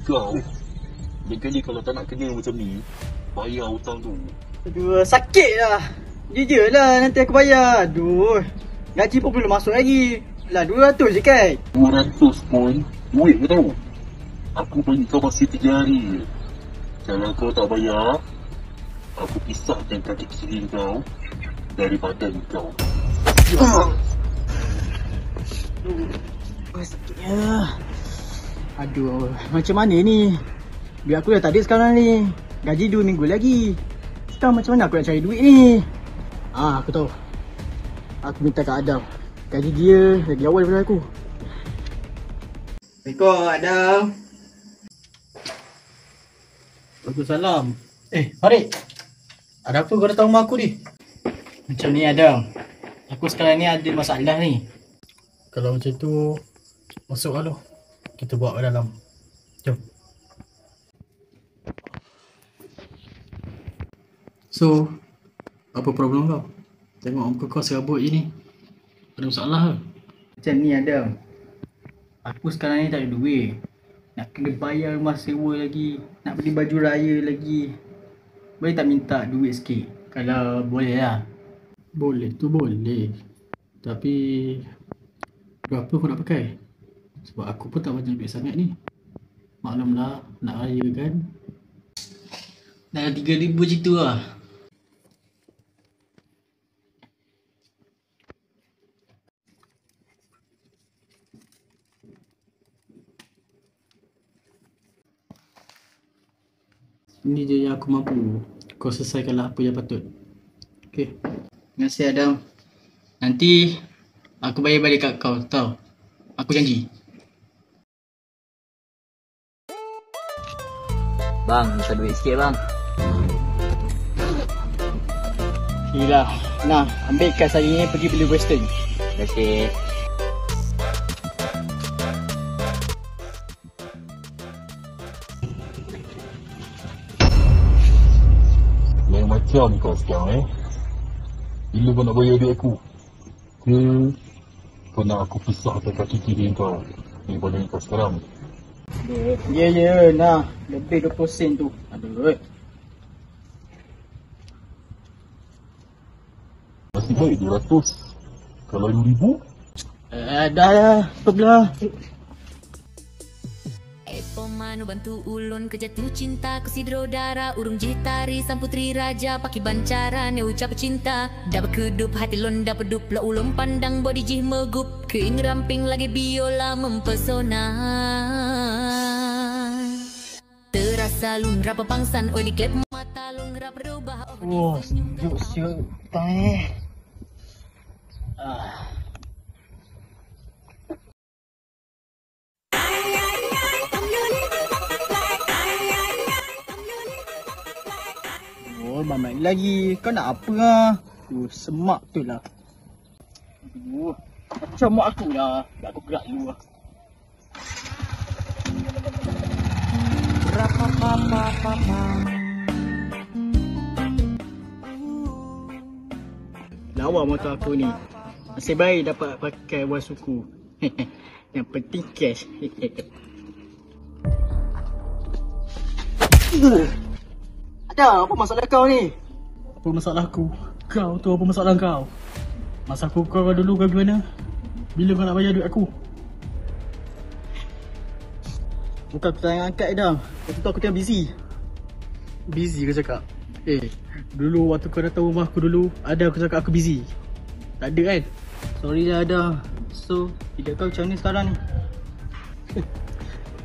kau. Lain kali kalau tak nak kena macam ni, bayar hutang tu. Aduh, sakit lah. Jujur lah, nanti aku bayar. Aduh, gaji pun belum masuk lagi. Lah 200 je kan? 200 pun duit ke tau. Aku bagi kau masih 3 hari je. Kalau kau tak bayar, aku pisahkan kaki kiri kau dari badan kau. Sakitnya. Aduh, macam mana ni? Duit aku dah tak ada sekarang ni. Gaji 2 minggu lagi. Sekarang macam mana aku nak cari duit ni? Aku tahu. Aku minta Kak Adam. Gaji dia lagi awal daripada aku. Assalamualaikum Adam. Waalaikumsalam. Farid. Ada apa kau datang rumah aku ni? Macam ni Adam. Aku sekarang ni ada masalah ni. Kalau macam tu, masuk lah. Kita bawa ke dalam. Jom. So, apa problem kau? Tengok muka kau serabut je ni. Ada masalah ke? Macam ni Adam. Aku sekarang ni tak ada duit. Nak kena bayar rumah sewa lagi. Nak beli baju raya lagi. Boleh tak minta duit sikit? Kalau boleh lah. Boleh tu boleh. Tapi berapa kau nak pakai? Sebab aku pun tak banyak duit sangat ni. Maklumlah, nak raya kan. Dah 3,000 macam tu lah. Ini je yang aku mampu. Kau selesaikanlah apa yang patut. Okay. Terima kasih Adam. Nanti aku bayar balik kat kau, tau. Aku janji. Bang, minta duit sikit bang. Gila. Nah, ambil kas hari ni pergi beli western. Terima kasih. Lain macam kau sekarang Bila kau nak bayar duit aku? Ke kau nak aku pisahkan kaki kiri kau daripada kau sekarang? Ya, nah. Lebih 20 sen tu. Aduh. Masih baik 200. Kalau 2,000? Dah. Stoplah. Pemanu bantu ulun kejatuh cinta Kusidro dara urung jitari Sang putri raja paki bancara ne ucap cinta Dapat kedup hati lon dapat dup la ulun pandang body jih megup Keing ramping lagi biola mempesona Terasa lun rapa pangsan oi di klep mata lun rap berubah Oh, sejuk siut. Tak Oh, mamat lagi. Kau nak apa lah? Semak tu lah. Aduh, macam mak aku dah. Tak aku gerak dulu lah. Lawa motor aku ni. Nasib baik dapat pakai wal suku. Yang penting cash. Ada apa masalah kau ni? Apa masalah aku? Kau tu apa masalah kau? Masa aku kau dulu kau gimana? Bila kau nak bayar duit aku? Bukan aku tak angkat dah. Waktu tu aku tengah busy. Busy kau cakap? Dulu waktu kau datang rumah aku dulu, ada aku cakap aku busy? Tak ada kan? Sorry lah Ada. So, hidup kau macam ni sekarang ni?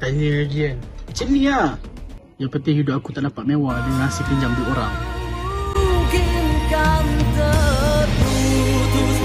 Tanya lagi kan? Macam ni lah. Yang penting hidup aku tak dapat mewah dengan hasil pinjam duit orang. Mungkin kan terputus